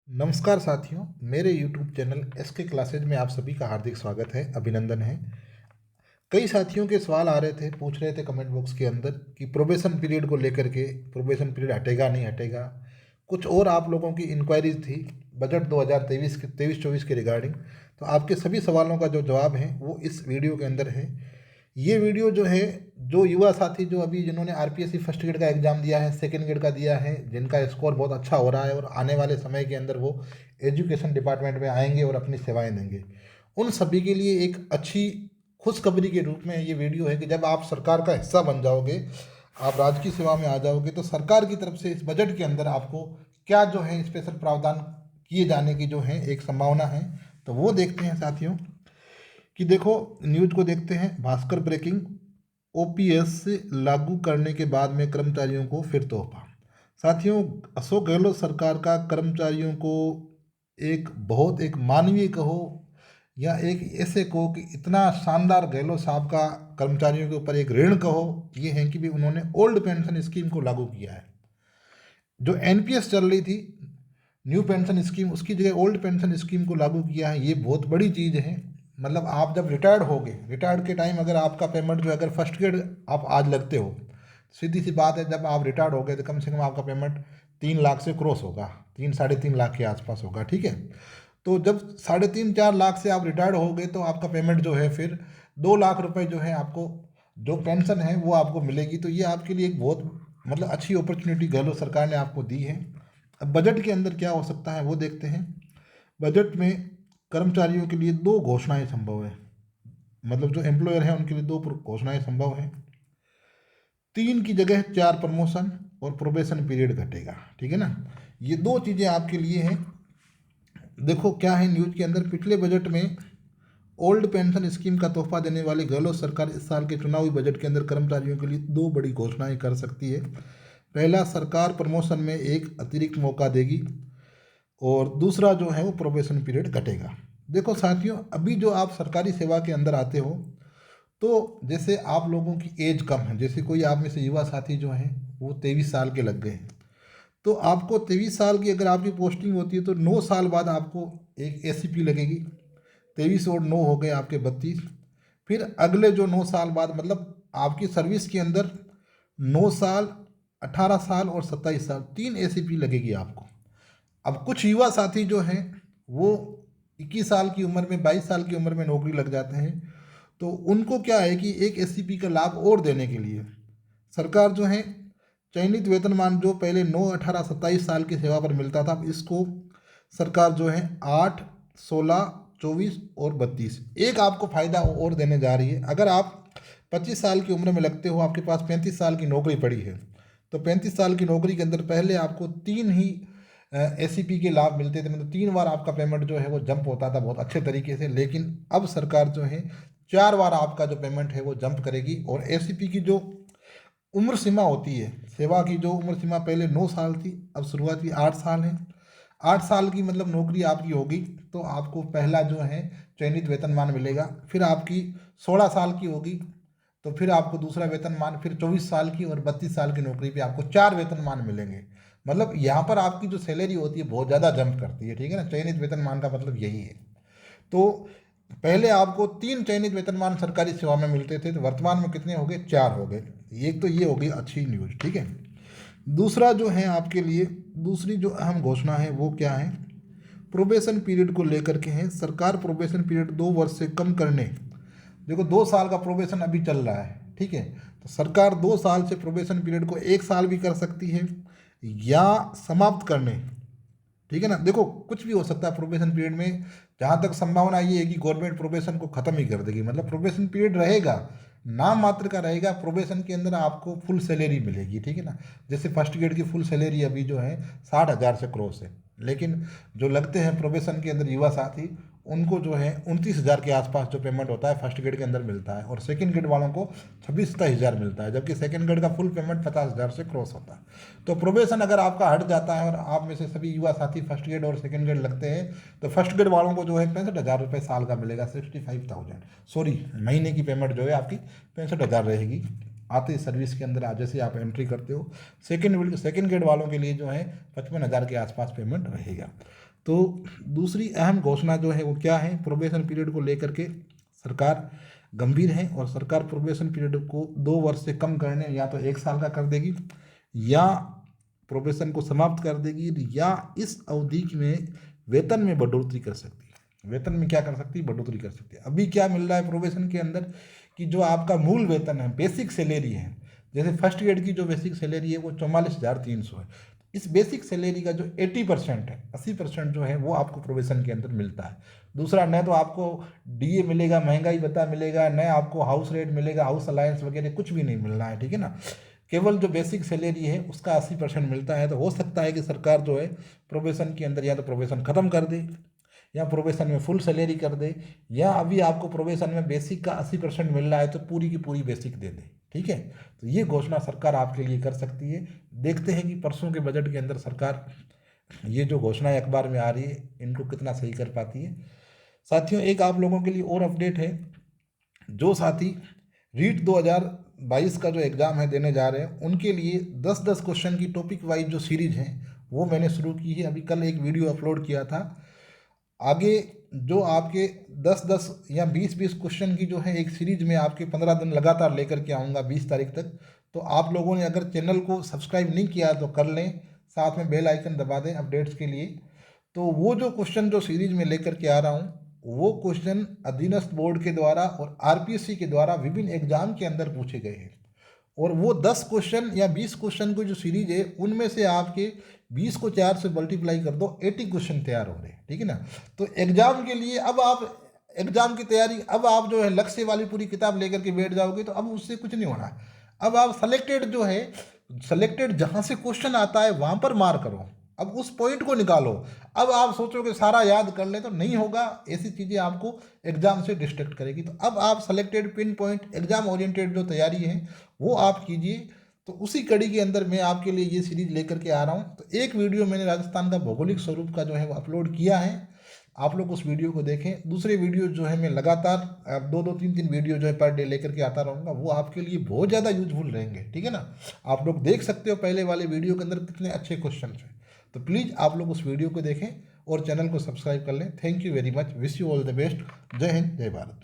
नमस्कार साथियों, मेरे YouTube चैनल SK क्लासेज में आप सभी का हार्दिक स्वागत है, अभिनंदन है। कई साथियों के सवाल आ रहे थे, पूछ रहे थे कमेंट बॉक्स के अंदर कि प्रोबेशन पीरियड को लेकर के प्रोबेशन पीरियड हटेगा नहीं हटेगा। कुछ और आप लोगों की इंक्वायरीज थी बजट 2023 के 23-24 के रिगार्डिंग। तो आपके सभी सवालों का जो जवाब है वो इस वीडियो के अंदर है। ये वीडियो जो है, जो युवा साथी जो अभी जिन्होंने आरपीएससी फर्स्ट ग्रेड का एग्ज़ाम दिया है, सेकंड ग्रेड का दिया है, जिनका स्कोर बहुत अच्छा हो रहा है और आने वाले समय के अंदर वो एजुकेशन डिपार्टमेंट में आएंगे और अपनी सेवाएं देंगे, उन सभी के लिए एक अच्छी खुशखबरी के रूप में ये वीडियो है कि जब आप सरकार का हिस्सा बन जाओगे, आप राजकीय सेवा में आ जाओगे, तो सरकार की तरफ से इस बजट के अंदर आपको क्या जो है स्पेशल प्रावधान किए जाने की जो है एक संभावना है। तो वो देखते हैं साथियों कि देखो, न्यूज को देखते हैं। भास्कर ब्रेकिंग, ओपीएस लागू करने के बाद में कर्मचारियों को फिर तोहफा। साथियों, अशोक गहलोत सरकार का कर्मचारियों को एक मानवीय कहो या एक ऐसे कहो कि इतना शानदार गहलोत साहब का कर्मचारियों के ऊपर एक ऋण कहो, ये है कि भी उन्होंने ओल्ड पेंशन स्कीम को लागू किया है। जो एनपीएस चल रही थी, न्यू पेंशन स्कीम, उसकी जगह ओल्ड पेंशन स्कीम को लागू किया है। ये बहुत बड़ी चीज़ है। मतलब आप जब रिटायर्ड होगे, रिटायर्ड के टाइम अगर आपका पेमेंट जो है, अगर फर्स्ट ग्रेड आप आज लगते हो, सीधी सी बात है, जब आप रिटायर्ड हो गए तो कम से कम आपका पेमेंट 3 लाख से क्रॉस होगा, 3-3.5 लाख के आसपास होगा, ठीक है। तो जब 3.5-4 लाख से आप रिटायर्ड हो गए तो आपका पेमेंट जो है फिर 2 लाख रुपए जो है आपको, जो पेंशन है वो आपको मिलेगी। तो ये आपके लिए एक बहुत मतलब अच्छी अपॉर्चुनिटी गहलोत सरकार ने आपको दी है। अब बजट के अंदर क्या हो सकता है वो देखते हैं। बजट में कर्मचारियों के लिए दो घोषणाएं संभव है। मतलब जो एम्प्लॉयर है उनके लिए दो घोषणाएं संभव है। 3 की जगह 4 प्रमोशन और प्रोबेशन पीरियड घटेगा, ठीक है ना। ये दो चीज़ें आपके लिए हैं। देखो क्या है न्यूज के अंदर, पिछले बजट में ओल्ड पेंशन स्कीम का तोहफा देने वाली गहलोत सरकार इस साल के चुनावी बजट के अंदर कर्मचारियों के लिए दो बड़ी घोषणाएं कर सकती है। पहला, सरकार प्रमोशन में एक अतिरिक्त मौका देगी और दूसरा जो है वो प्रोबेशन पीरियड घटेगा। देखो साथियों, अभी जो आप सरकारी सेवा के अंदर आते हो, तो जैसे आप लोगों की एज कम है, जैसे कोई आप में से युवा साथी जो हैं वो 23 साल के लग गए हैं, तो आपको 23 साल की अगर आपकी पोस्टिंग होती है तो 9 साल बाद आपको एक एसीपी लगेगी। 23 और 9 हो गए आपके 32। फिर अगले जो 9 साल बाद, मतलब आपकी सर्विस के अंदर 9 साल, 18 साल और 27 साल, 3 एसीपी लगेगी आपको। अब कुछ युवा साथी जो हैं वो 21 साल की उम्र में, 22 साल की उम्र में नौकरी लग जाते हैं। तो उनको क्या है कि एक एससीपी का लाभ और देने के लिए सरकार जो है चयनित वेतनमान जो पहले 9, 18, 27 साल की सेवा पर मिलता था, अब इसको सरकार जो है 8, 16, 24 और 32 एक आपको फायदा और देने जा रही है। अगर आप 25 साल की उम्र में लगते हो, आपके पास 35 साल की नौकरी पड़ी है, तो 35 साल की नौकरी के अंदर पहले आपको 3 ही एसीपी के लाभ मिलते थे। मतलब 3 बार आपका पेमेंट जो है वो जंप होता था बहुत अच्छे तरीके से। लेकिन अब सरकार जो है 4 बार आपका जो पेमेंट है वो जंप करेगी। और एसीपी की जो उम्र सीमा होती है, सेवा की जो उम्र सीमा पहले 9 साल थी, अब शुरुआती 8 साल है। 8 साल की मतलब नौकरी आपकी होगी तो आपको पहला जो है चयनित वेतनमान मिलेगा। फिर आपकी 16 साल की होगी तो फिर आपको दूसरा वेतनमान, फिर 24 साल की और 32 साल की नौकरी पे आपको 4 वेतनमान मिलेंगे। मतलब यहाँ पर आपकी जो सैलरी होती है बहुत ज़्यादा जंप करती है, ठीक है ना। चयनित वेतनमान का मतलब यही है। तो पहले आपको 3 चयनित वेतनमान सरकारी सेवा में मिलते थे, तो वर्तमान में कितने हो गए? 4 हो गए। एक तो ये हो गई अच्छी न्यूज़, ठीक है। दूसरा जो है आपके लिए, दूसरी जो अहम घोषणा है वो क्या है? प्रोबेशन पीरियड को लेकर के हैं। सरकार प्रोबेशन पीरियड 2 वर्ष से कम करने, देखो 2 साल का प्रोबेशन अभी चल रहा है, ठीक है, तो सरकार 2 साल से प्रोबेशन पीरियड को 1 साल भी कर सकती है या समाप्त करने, ठीक है ना। देखो कुछ भी हो सकता है प्रोबेशन पीरियड में। जहाँ तक संभावना ये है कि गवर्नमेंट प्रोबेशन को ख़त्म ही कर देगी। मतलब प्रोबेशन पीरियड रहेगा, नाम मात्र का रहेगा। प्रोबेशन के अंदर आपको फुल सैलरी मिलेगी, ठीक है ना। जैसे फर्स्ट ग्रेड की फुल सैलरी अभी जो है 60,000 से क्रॉस है। लेकिन जो लगते हैं प्रोबेशन के अंदर युवा साथी, उनको जो है 29,000 के आसपास जो पेमेंट होता है फर्स्ट ग्रेड के अंदर मिलता है, और सेकंड ग्रेड वालों को 26-27,000 मिलता है, जबकि सेकंड ग्रेड का फुल पेमेंट 50,000 से क्रॉस होता है। तो प्रोबेशन अगर आपका हट जाता है और आप में से सभी युवा साथी फर्स्ट ग्रेड और सेकंड ग्रेड लगते हैं, तो फर्स्ट ग्रेड वालों को जो है 65,000 रुपये साल का मिलेगा, 65,000, सॉरी, महीने की पेमेंट जो है आपकी 65,000 रहेगी। आते ही सर्विस के अंदर जैसे आप एंट्री करते हो, सेकेंड ग्रेड वालों के लिए जो है 55,000 के आसपास पेमेंट रहेगा। तो दूसरी अहम घोषणा जो है वो क्या है, प्रोबेशन पीरियड को लेकर के सरकार गंभीर है और सरकार प्रोबेशन पीरियड को 2 वर्ष से कम करने, या तो 1 साल का कर देगी, या प्रोबेशन को समाप्त कर देगी, या इस अवधि में वेतन में बढ़ोतरी कर सकती है। वेतन में क्या कर सकती है, बढ़ोतरी कर सकती है। अभी क्या मिल रहा है प्रोबेशन के अंदर कि जो आपका मूल वेतन है, बेसिक सैलरी है, जैसे फर्स्ट ग्रेड की जो बेसिक सैलरी है वो 44,300 है। इस बेसिक सैलरी का जो 80% है, 80% जो है वो आपको प्रोबेशन के अंदर मिलता है। दूसरा, न तो आपको डीए मिलेगा, महंगाई भत्ता मिलेगा, न आपको हाउस रेट मिलेगा, हाउस अलायंस वगैरह कुछ भी नहीं मिलना है, ठीक है ना। केवल जो बेसिक सैलरी है उसका 80% मिलता है। तो हो सकता है कि सरकार जो है प्रोबेशन के अंदर या तो प्रोबेशन ख़त्म कर दे, या प्रोबेशन में फुल सैलरी कर दे, या अभी आपको प्रोबेशन में बेसिक का 80% मिल रहा है तो पूरी की पूरी बेसिक दे दे, ठीक है। तो ये घोषणा सरकार आपके लिए कर सकती है। देखते हैं कि परसों के बजट के अंदर सरकार ये जो घोषणाएं अखबार में आ रही है इनको कितना सही कर पाती है। साथियों, एक आप लोगों के लिए और अपडेट है, जो साथी रीट 2022 का जो एग्ज़ाम है देने जा रहे हैं उनके लिए 10-10 क्वेश्चन की टॉपिक वाइज जो सीरीज है वो मैंने शुरू की है। अभी कल एक वीडियो अपलोड किया था। आगे जो आपके 10-10 या 20-20 क्वेश्चन की जो है एक सीरीज में आपके 15 दिन लगातार लेकर के आऊँगा 20 तारीख तक। तो आप लोगों ने अगर चैनल को सब्सक्राइब नहीं किया तो कर लें, साथ में बेल आइकन दबा दें अपडेट्स के लिए। तो वो जो क्वेश्चन जो सीरीज में लेकर के आ रहा हूँ वो क्वेश्चन अधीनस्थ बोर्ड के द्वारा और आरपीएससी के द्वारा विभिन्न एग्जाम के अंदर पूछे गए हैं। और वो 10 क्वेश्चन या 20 क्वेश्चन की जो सीरीज है उनमें से आपके 20 को 4 से मल्टीप्लाई कर दो, 80 क्वेश्चन तैयार हो रहे हैं, ठीक है ना। तो एग्जाम के लिए अब आप एग्जाम की तैयारी, अब आप जो है लक्ष्य वाली पूरी किताब लेकर के बैठ जाओगे तो अब उससे कुछ नहीं होना। अब आप सेलेक्टेड जो है, सेलेक्टेड जहाँ से क्वेश्चन आता है वहाँ पर मार करो, अब उस पॉइंट को निकालो। अब आप सोचोगे सारा याद कर ले तो नहीं होगा, ऐसी चीज़ें आपको एग्जाम से डिस्ट्रैक्ट करेगी। तो अब आप selected pin point exam oriented जो तैयारी है वो आप कीजिए। तो उसी कड़ी के अंदर मैं आपके लिए ये सीरीज लेकर के आ रहा हूँ। तो एक वीडियो मैंने राजस्थान का भौगोलिक स्वरूप का जो है वो अपलोड किया है, आप लोग उस वीडियो को देखें। दूसरे वीडियो जो है मैं लगातार 2-2 3-3 वीडियो जो है पर डे लेकर के आता रहूँगा, वो आपके लिए बहुत ज़्यादा यूजफुल रहेंगे, ठीक है ना। आप लोग देख सकते हो पहले वाले वीडियो के अंदर कितने अच्छे क्वेश्चन हैं। तो प्लीज़ आप लोग उस वीडियो को देखें और चैनल को सब्सक्राइब कर लें। Thank you very much, wish you all the best. जय हिंद, जय भारत।